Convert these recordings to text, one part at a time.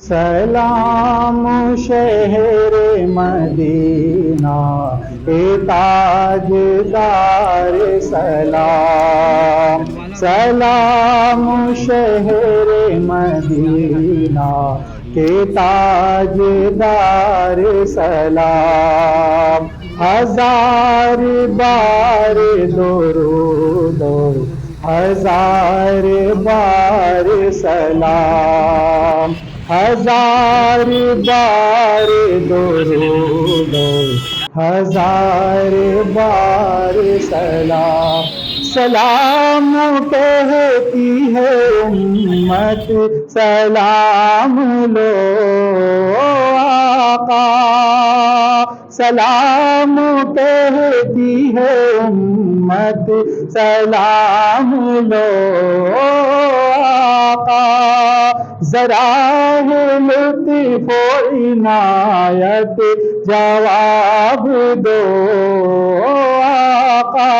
سلام شہر مدینہ اے تاجدار سلام، سلام شہر مدینہ کے تاجدار سلام، ہزار بار درود ہزار بار سلام، ہزار بار درود ہزار بار سلام، سلام کہتی ہے امت سلام لو آقا، سلام کہتی ہے امت سلام لو آقا، ذرا ہے لطف و عنایت جواب دو آقا،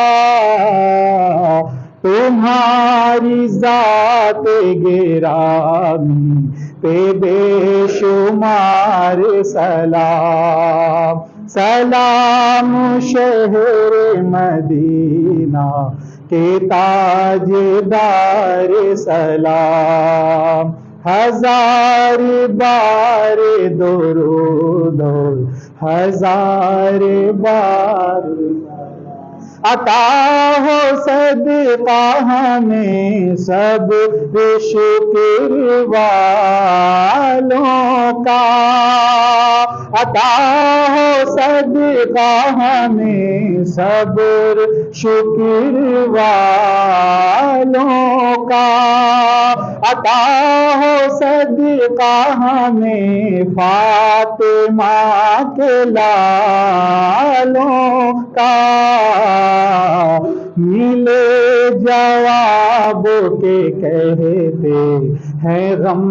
تمہاری ذات گرامی پہ بے شمار سلام، سلام شہر مدینہ کے تاجدار سلام، ہزار بار درود ہزار بار عطا ہو صدقہ ہمیں سب شکر والوں کا، عطا ہو صدقہ ہمیں صبر شکر والوں کا، عطا ہو صدقہ ہمیں فاطمہ کے لالوں کا، ملے جواب کے کہتے ہیں غم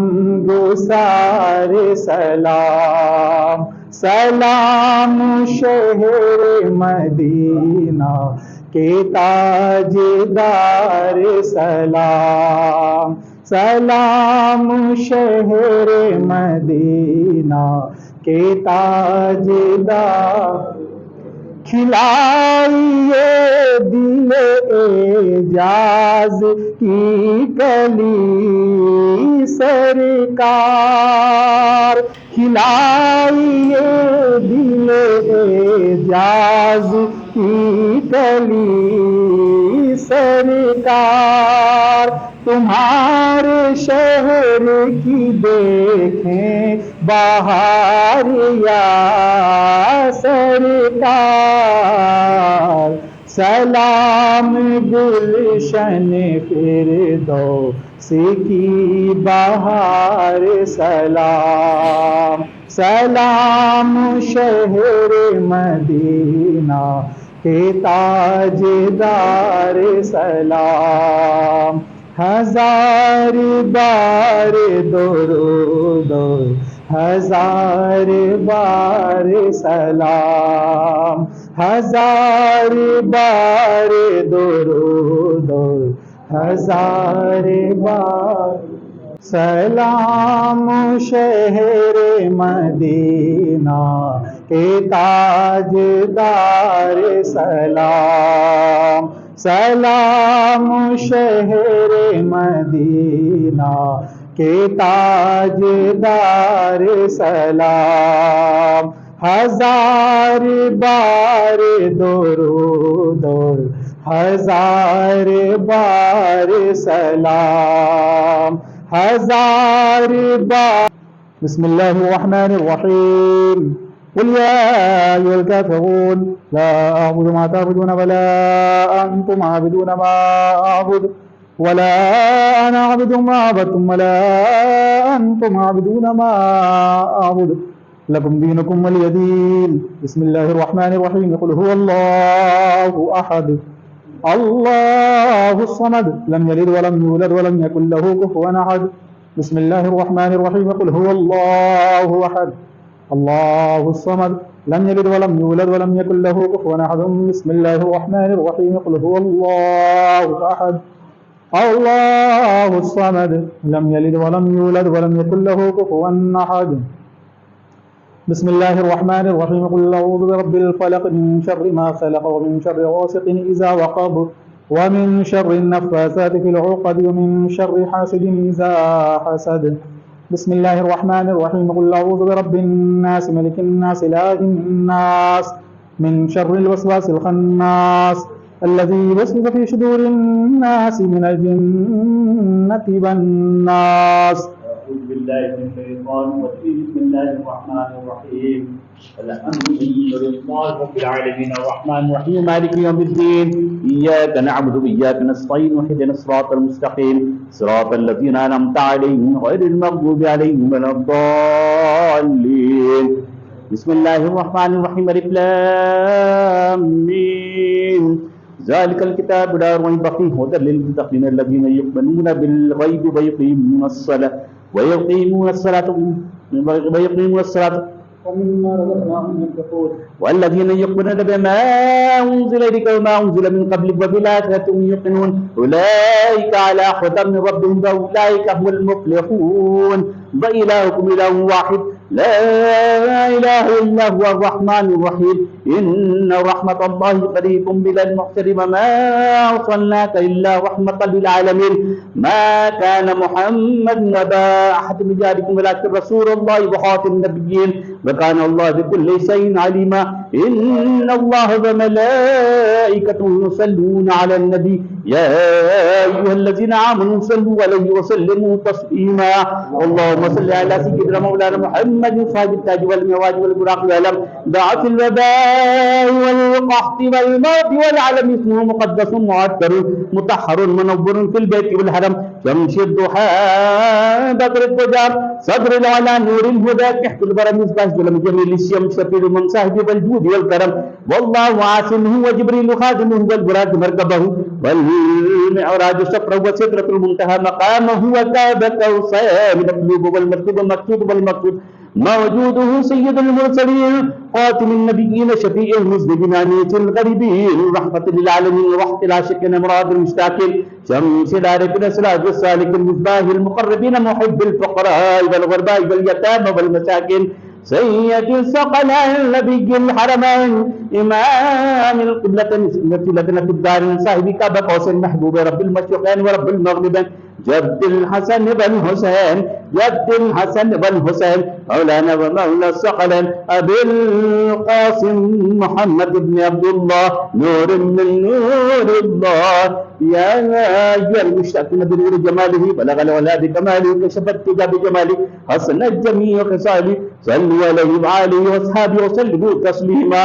گسار سلام، سلام شہر مدینہ کے تاجدار سلام، سلام شہر مدینہ کے تاجدار، کھلائیے دل اعجاز کی کلی سرکار، کھلائیے دل اعجاز کی کلی سرکار، تمہارے شہر کی دیکھیں بہار یا سرکار، سلام گلشن فردوس کی بہار سلام، سلام شہر مدینہ کے تاجدار سلام، ہزار بار درود ہزار بار سلام، ہزار بار درود ہزار بار سلام شہر مدینہ کے تاجدار سلام، سلام شہر مدینہ کے تاجدار سلام، ہزار بار درود ہزار بار سلام، ہزار بار بسم اللہ الرحمن الرحیم، قل یا ایھا الکافرون لا اعبد ما تعبدون ولا انتم عابدون ما اعبد ولا انا عابد ما عبدتم ولا انتم عابدون ما اعبد لکم دینکم ولی دین، بسم اللہ الرحمن الرحیم، قل هو اللہ احد اللہ الصمد لم یلد ولم یولد ولم یکن له کفوا احد، بسم اللہ الرحمن الرحیم، قل هو اللہ احد اللہ الصمد لم یلد ولم یولد ولم یکن له کفوا احد، بسم اللہ الرحمن الرحیم، قل هو اللہ احد الله الصمد لم يلد ولم يولد ولم يكن له كفوا أحد بسم الله الرحمن الرحيم قل أعوذ برب الفلق من شر ما خلق ومن شر غاسق إذا وقب ومن شر النفاثات في العقد ومن شر حاسد إذا حسد بسم الله الرحمن الرحيم قل أعوذ برب الناس ملك الناس إله الناس من شر الوسواس الخناس الذي يوسوس في صدور الناس من الجنة والناس. أعوذ بالله من الشيطان الرجيم. بسم الله الرحمن الرحيم. الحمد لله رب العالمين الرحمن الرحيم مالك يوم الدين إياك نعبد وإياك نستعين اهدنا الصراط المستقيم صراط الذين أنعمت عليهم غير المغضوب عليهم ولا الضالين. بسم الله الرحمن الرحيم ألف لام ميم ذلك الكتاب لا ريب فيه هدى للمتقين الذين يؤمنون بالغيب ويقيمون الصلاة ومما رزقناهم ينفقون والذين يؤمنون بما أنزل إليك وما أنزل من قبلك وبالآخرة هم يوقنون أولئك على هدى من ربهم وأولئك هم المفلحون وإلهكم إله واحد لا إله إلا هو الرحمن الرحيم إن رحمة الله قريب من المحسنين وما أرسلناك إلا رحمة للعالمين ما كان محمد أبا أحد من رجالكم ولكن رسول الله وخاتم النبيين وكان الله بكل شيء عليما إن الله وملائكته يصلون على النبي يا أيها الذين آمنوا صلوا عليه وسلموا تسليما اللهم صل على سيدنا مولانا محمد صاحب التاج والمعراج والبراق والعلم ضاعت الوباء والقحط والموت والعلم اسمه مقدس معطر مطهر منور في البيت والحرم شمس الضحى بدر الفجار صدر العلا نور الهدى كحك البرم مصباح ظلم جميل الشمس سفير من صاحب الجود والكرم والله عاصمه وجبريل خادمه والبراق مركبه والمعراج سفره وسدرة المنتهى مقامه وكاب كوسان مقلوب والمكتوب مكتوب والمكتوب موجوده سيد المرسلين خاتم النبيين شفيع المذنبين أميت الغريبين رحمة للعالمين رحمة العاشقين مراد المشتاقين شمس العارفين سراج السالك المصباح المقربين محب الفقراء والغرباء واليتامى والمساكين سيد الثقلين نبي الحرمين إمام القبلة لدنا في الدار صاحب كعبة قوسين محبوب رب المشرقين ورب المغربين جد الحسن بن حسين جد الحسن بن حسين مولانا ومولى الثقلين أبي القاسم محمد بن عبد الله نور من نور الله يا أيها المشتاقون بنور جماله بلغ العلا بكماله كشف التجا بجماله حسن الجميع خصاله صلوا عليه وآله وأصحابه وسلموا تسليما.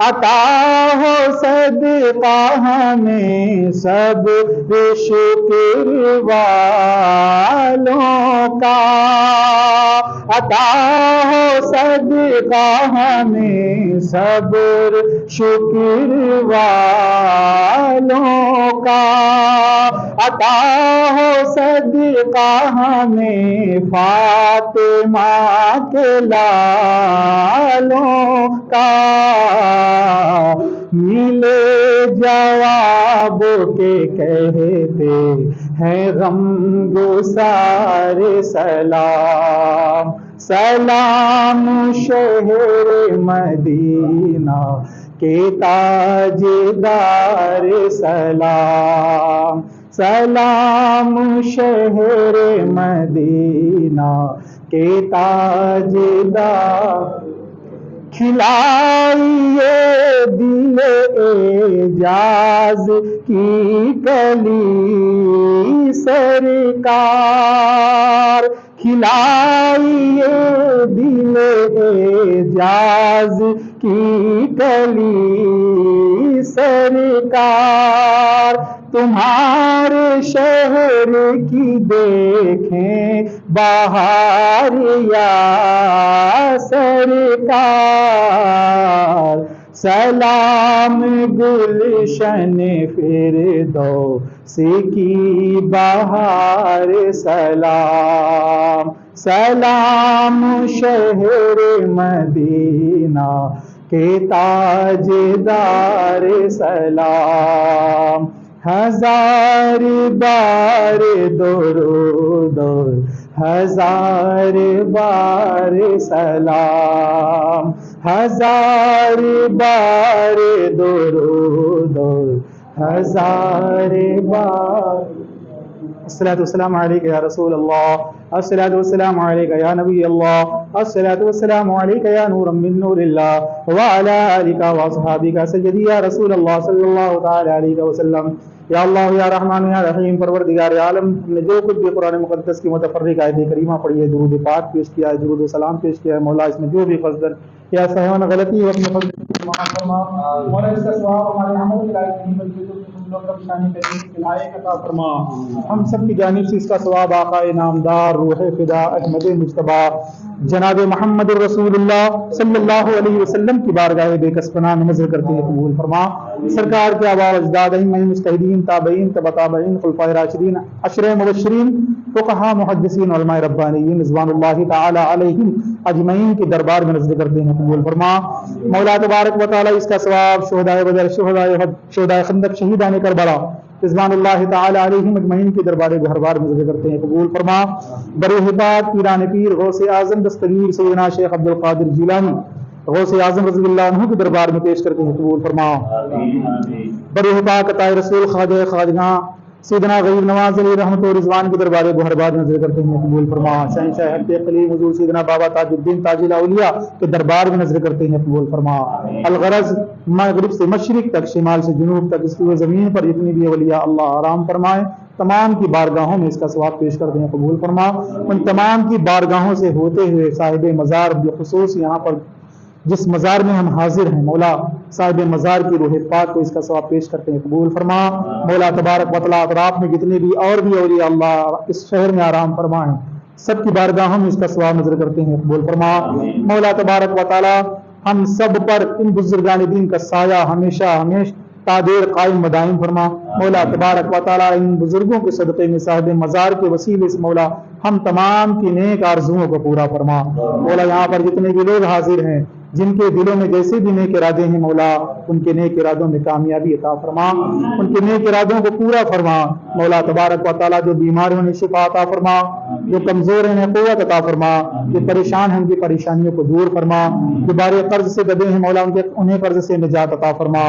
عطا ہو صدقہ ہمیں سب شکر والوں کا، عطا ہو صدقہ ہمیں صبر شکر والوں کا، عطا ہو صدقہ ہمیں فاطمہ کے لالوں کا، ملے جواب کے کہتے ہیں غم گسار سلام، سلام شہر مدینہ کے تاجدار سلام، سلام شہر مدینہ کے تاجدار، کھلائیے دل اعجاز کی کلی سرکار، کھلائیے دل اعجاز کی کلی سرکار، تمہارے شہر کی دیکھیں بہار یا سرکار، سلام گلشن فردوس کی بہار سلام، سلام شہر مدینہ کے تاجدار سلام، ہزار بار درود ہزار بار سلام، ہزار بار درود ہزار بار، الصلاۃ والسلام علیک یا رسول اللہ، الصلاۃ والسلام علیک یا نبی اللہ، الصلاۃ والسلام علیک یا نورا من نور اللہ، وعلی آلک واصحابک سیدی یا رسول اللہ صلی اللہ تعالی علیہ وسلم۔ یا اللہ یا رحمان یا رحیم، پروردگار عالم، ہم نے جو کچھ بھی قرآن مقدس کی متفرق آیت کریمہ پڑھی ہے، درود پاک پیش کیا ہے، درود و سلام پیش کیا ہے، مولا اس میں جو بھی قصدن یا سہون غلطی ہے اپنے فضل سے معاف فرما، مولا اس کا ثواب ہمارے عمل کے لائق نہیں بلکہ جو تم لوگ رب شانی کریم کے لائق عطا فرما، ہم سب کی جانب سے اس کا ثواب آقا نامدار روح فدا احمد مجتبی جناب محمد الرسول اللہ صلی اللہ علیہ وسلم کی بارگاہ بے کس پناہ میں نظر کرتے ہیں قبول فرما، سرکار کے آباء و اجداد ائمہ مجتہدین تابعین تبع تابعین خلفائے راشدین عشرہ مبشرین فقہاء محدثین علماء ربانیین رضوان اللہ تعالی علیہم اجمعین کے دربار میں نظر کرتے ہیں قبول فرما، مولا تبارک و تعالی اس کا ثواب شہدائے بدر، شہدائے احد، شہدائے خندق، شہیدان کربلا رضوان اللہ تعالی علیہم اجمعین کے دربار گہربار میں ذکر کرتے ہیں قبول فرما، برحبات پیران پیر غوث اعظم دستگیر سیدنا شیخ عبد القادر جیلانی غوث اعظم رضی اللہ عنہ کے دربار میں پیش کرتے ہیں قبول فرما، برحبات عطائے رسول خواجہ خواجگاں سیدنا غریب نواز علی رحمت و رضوان کے دربار گہربار میں نظر کرتے ہیں قبول فرما، شہنشاہ حق قلیم حضور سیدنا بابا تاج الدین تاج الاولیاء کے دربار میں نظر کرتے ہیں قبول فرما، الغرض مغرب سے مشرق تک، شمال سے جنوب تک، اس کی زمین پر جتنی بھی اولیاء اللہ آرام فرمائے تمام کی بارگاہوں میں اس کا ثواب پیش کرتے ہیں قبول فرما، ان تمام کی بارگاہوں سے ہوتے ہوئے صاحب مزار بخصوص یہاں پر جس مزار میں ہم حاضر ہیں، مولا صاحب مزار کی روح پاک کو اس کا ثواب پیش کرتے ہیں قبول فرما، مولا تبارک و تعالی اطراف میں جتنے بھی اور بھی اولیاء اللہ اس شہر میں آرام فرمائیں سب کی بارگاہوں میں اس کا ثواب نظر کرتے ہیں قبول فرما، مولا تبارک و تعالی ہم سب پر ان بزرگان دین کا سایہ ہمیشہ تادیر قائم مدائم فرما، مولا تبارک و تعالی ان بزرگوں کے صدقے میں صاحب مزار کے وسیلے سے مولا ہم تمام کی نیک آرزوؤں کو پورا فرما، مولا یہاں پر جتنے بھی لوگ حاضر ہیں جن کے دلوں میں جیسے بھی نیک ارادے ہیں مولا ان کے نیک ارادوں میں کامیابی عطا فرما، ان کے نیک ارادوں کو پورا فرما، مولا تبارک و تعالی جو بیمار ہیں انہیں شفا عطا فرما، جو کمزور ہیں انہیں قوت عطا فرما، جو پریشان ہیں ان کی پریشانیوں کو دور فرما، جو بارے قرض سے دبے ہیں مولا انہیں قرض سے نجات عطا فرما،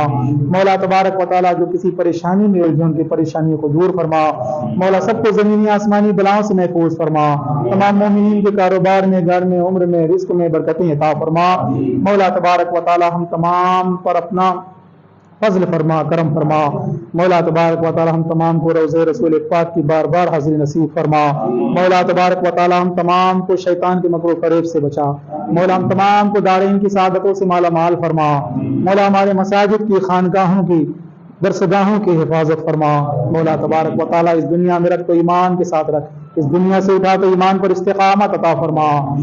مولا تبارک و تعالی جو کسی پریشانی میں الجھے ان کی پریشانیوں کو دور فرما، مولا سب کو زمینی آسمانی بلاؤں سے محفوظ فرما، تمام مومنین کے کاروبار میں، گھر میں، عمر میں، رزق میں برکتیں عطا فرما، مولا تبارک و تعالی ہم تمام پر اپنا فضل فرما، کرم فرما۔ مولا تبارک و تعالی ہم تمام کو روضہ رسول پاک کی بار بار حاضری نصیب فرما۔ مولا تبارک و تعالی ہم تمام کو شیطان کے مکر و فریب سے بچا۔ مولا ہم تمام کو دارین کی سعادتوں سے مالا مال فرما۔ مولا ہمارے مساجد کی، خانقاہوں کی، درسگاہوں کی حفاظت فرما۔ مولا تبارک و تعالی اس دنیا میں رکھ تو ایمان کے ساتھ رکھ، اس دنیا سے اٹھا تو ایمان پر استقامت عطا فرما۔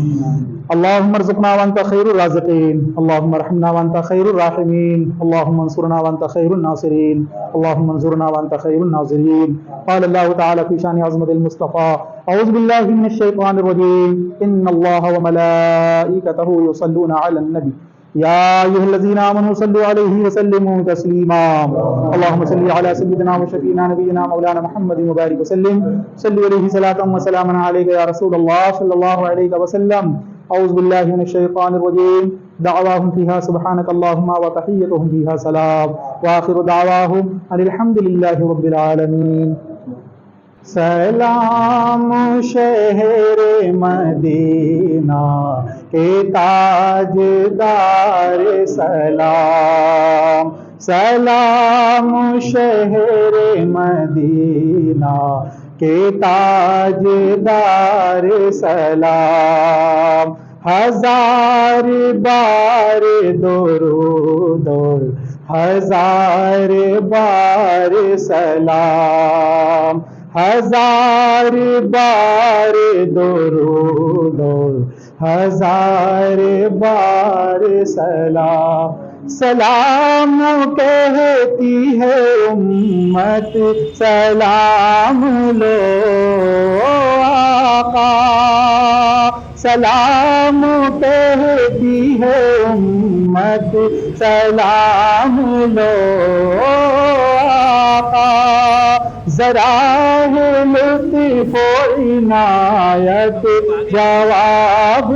اللهم ارزقنا وانت خير الرازقين، اللهم ارحمنا وانت خير الراحمين، اللهم انصرنا وانت خير الناصرين، اللهم انصرنا وانت خير الناصرين۔ قال الله تعالى في شان عظمة المصطفى: أعوذ بالله من الشيطان الرجيم، إن الله وملائكته يصلون على النبي يا أيها الذين آمنوا صلوا عليه وسلموا تسليما۔ اللهم صل على سيدنا وشفيعنا نبينا مولانا محمد وبارك وسلم، صلوا عليه صلاة وسلاما عليك يا رسول الله صلى الله عليه وسلم۔ أعوذ بالله من الشيطان الرجيم، دعواهم فيها سبحانك اللهم وتحيتهم فيها سلام، وآخر دعواهم أن الحمد لله رب العالمين۔ سلام شہر مدینہ کے تاجدار سلام، سلام شہر مدینہ کے تاجدار سلام، ہزار بار درود اور ہزار بار سلام، ہزار بار درود اور ہزار بار سلام۔ سلام کہتی ہے امت سلام لو آقا، سلام کہتی ہے امت سلام لو آقا، ذرا ہے لطف و عنایت جواب